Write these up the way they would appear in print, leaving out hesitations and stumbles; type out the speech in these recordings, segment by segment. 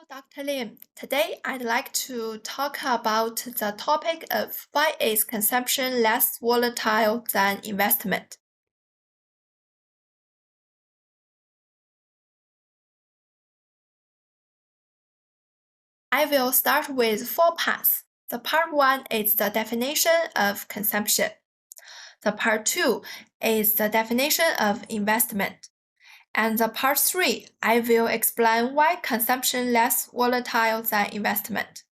Dr. Lim. Today, I'd like to talk about the topic of why is consumption less volatile than investment. I will start with 4 parts. The part 1 is the definition of consumption. The part 2 is the definition of investment. And the part 3, I will explain why consumption less volatile than investment.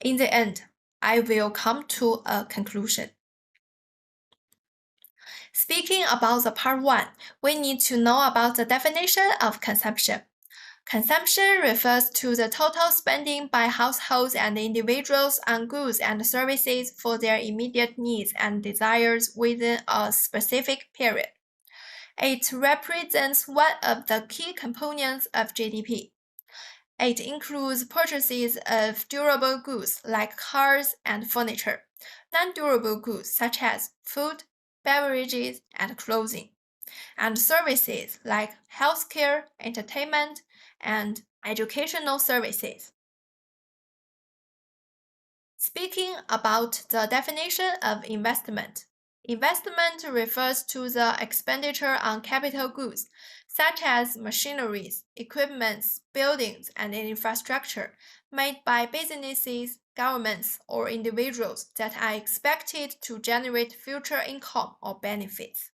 In the end, I will come to a conclusion. Speaking about the part 1, we need to know about the definition of consumption. Consumption refers to the total spending by households and individuals on goods and services for their immediate needs and desires within a specific period. It represents one of the key components of GDP. It includes purchases of durable goods like cars and furniture, non-durable goods such as food, beverages, and clothing, and services like healthcare, entertainment, and educational services. Speaking about the definition of investment, investment refers to the expenditure on capital goods, such as machineries, equipments, buildings, and infrastructure, made by businesses, governments, or individuals that are expected to generate future income or benefits.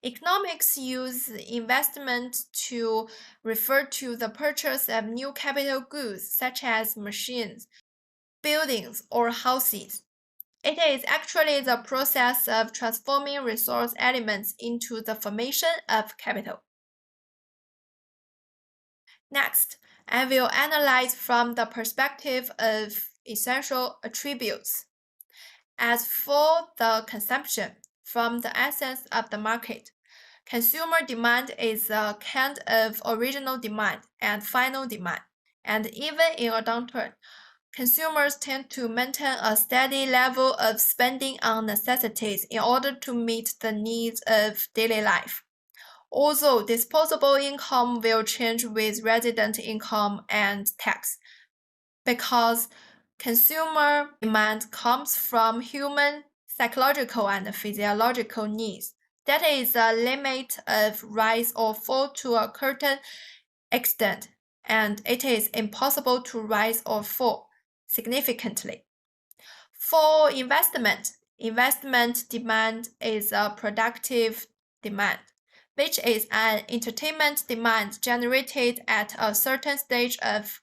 Economics use investment to refer to the purchase of new capital goods such as machines, buildings, or houses. It is actually the process of transforming resource elements into the formation of capital. Next, I will analyze from the perspective of essential attributes. As for the consumption, from the essence of the market, consumer demand is a kind of original demand and final demand, and even in a downturn, consumers tend to maintain a steady level of spending on necessities in order to meet the needs of daily life. Although disposable income will change with resident income and tax, because consumer demand comes from human psychological and physiological needs. That is a limit of rise or fall to a certain extent, and it is impossible to rise or fall significantly. For investment demand is a productive demand, which is an entertainment demand generated at a certain stage of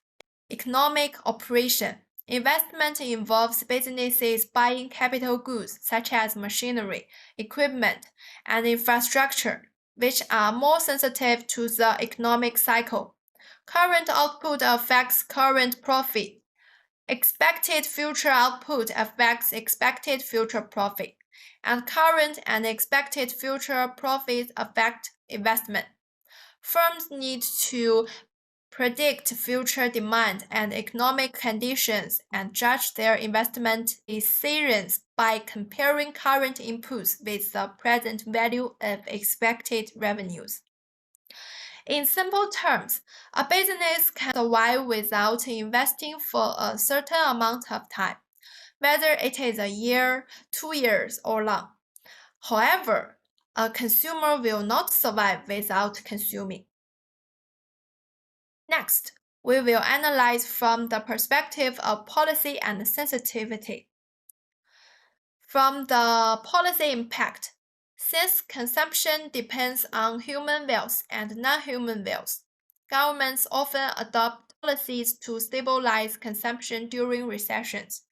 economic operation. Investment involves businesses buying capital goods such as machinery, equipment, and infrastructure, which are more sensitive to the economic cycle. Current output affects current profit. Expected future output affects expected future profit, and current and expected future profits affect investment. Firms need to predict future demand and economic conditions and judge their investment decisions by comparing current inputs with the present value of expected revenues. In simple terms, a business can survive without investing for a certain amount of time, whether it is a year, 2 years, or long. However, a consumer will not survive without consuming. Next, we will analyze from the perspective of policy and sensitivity. From the policy impact, since consumption depends on human wealth and non-human wealth, governments often adopt policies to stabilize consumption during recessions.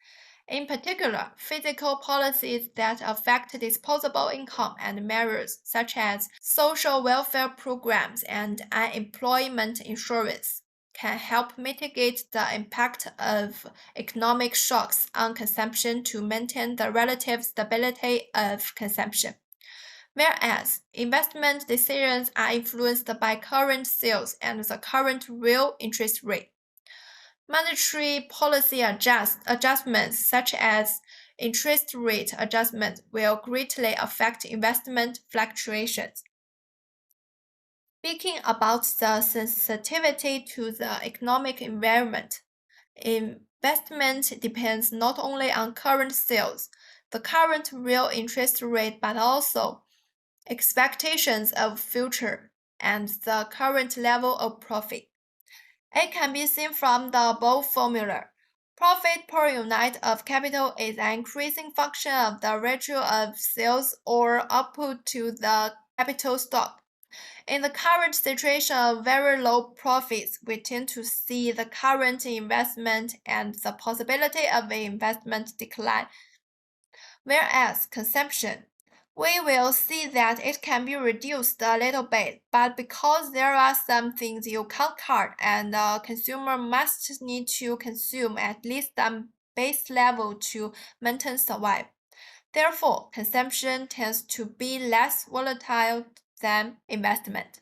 In particular, fiscal policies that affect disposable income and measures such as social welfare programs and unemployment insurance can help mitigate the impact of economic shocks on consumption to maintain the relative stability of consumption. Whereas investment decisions are influenced by current sales and the current real interest rate. Monetary policy adjustments such as interest rate adjustment will greatly affect investment fluctuations. Speaking about the sensitivity to the economic environment, investment depends not only on current sales, the current real interest rate, but also expectations of future and the current level of profit. It can be seen from the above formula. Profit per unit of capital is an increasing function of the ratio of sales or output to the capital stock. In the current situation of very low profits, we tend to see the current investment and the possibility of the investment decline. Whereas consumption, we will see that it can be reduced a little bit, but because there are some things you can't cut and the consumer must need to consume at least some base level to maintain survive. Therefore, consumption tends to be less volatile than investment.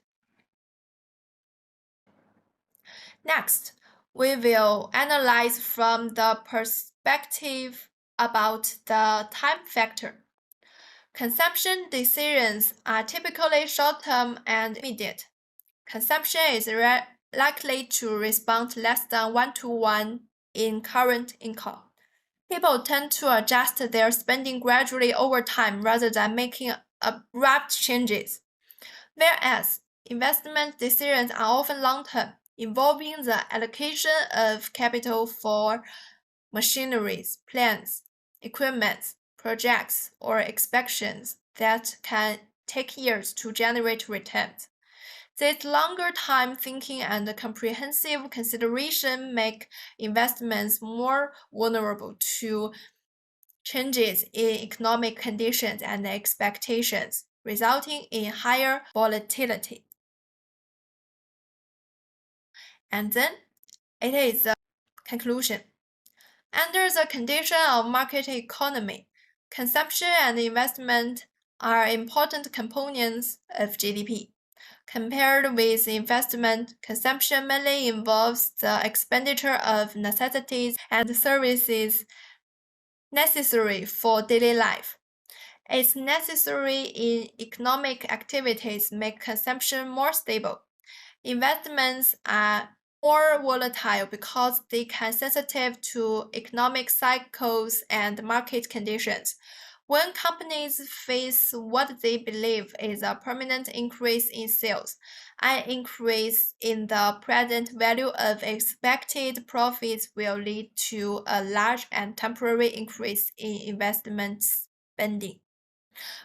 Next, we will analyze from the perspective about the time factor. Consumption decisions are typically short-term and immediate. Consumption is likely to respond less than 1-to-1 in current income. People tend to adjust their spending gradually over time rather than making abrupt changes. Whereas investment decisions are often long-term, involving the allocation of capital for machineries, plants, equipment, projects, or expansions that can take years to generate returns. This longer time thinking and comprehensive consideration make investments more vulnerable to changes in economic conditions and expectations, resulting in higher volatility. And then it is the conclusion. Under the condition of market economy, consumption and investment are important components of GDP. Compared with investment, consumption mainly involves the expenditure of necessities and services necessary for daily life. Its necessary in economic activities make consumption more stable. Investments are more volatile because they can sensitive to economic cycles and market conditions. When companies face what they believe is a permanent increase in sales, an increase in the present value of expected profits will lead to a large and temporary increase in investment spending.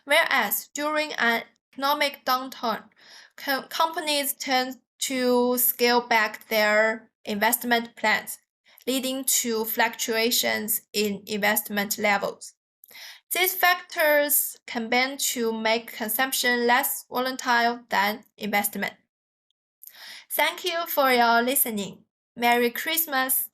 Whereas during an economic downturn, companies tend to scale back their investment plans, leading to fluctuations in investment levels. These factors combine to make consumption less volatile than investment. Thank you for your listening. Merry Christmas!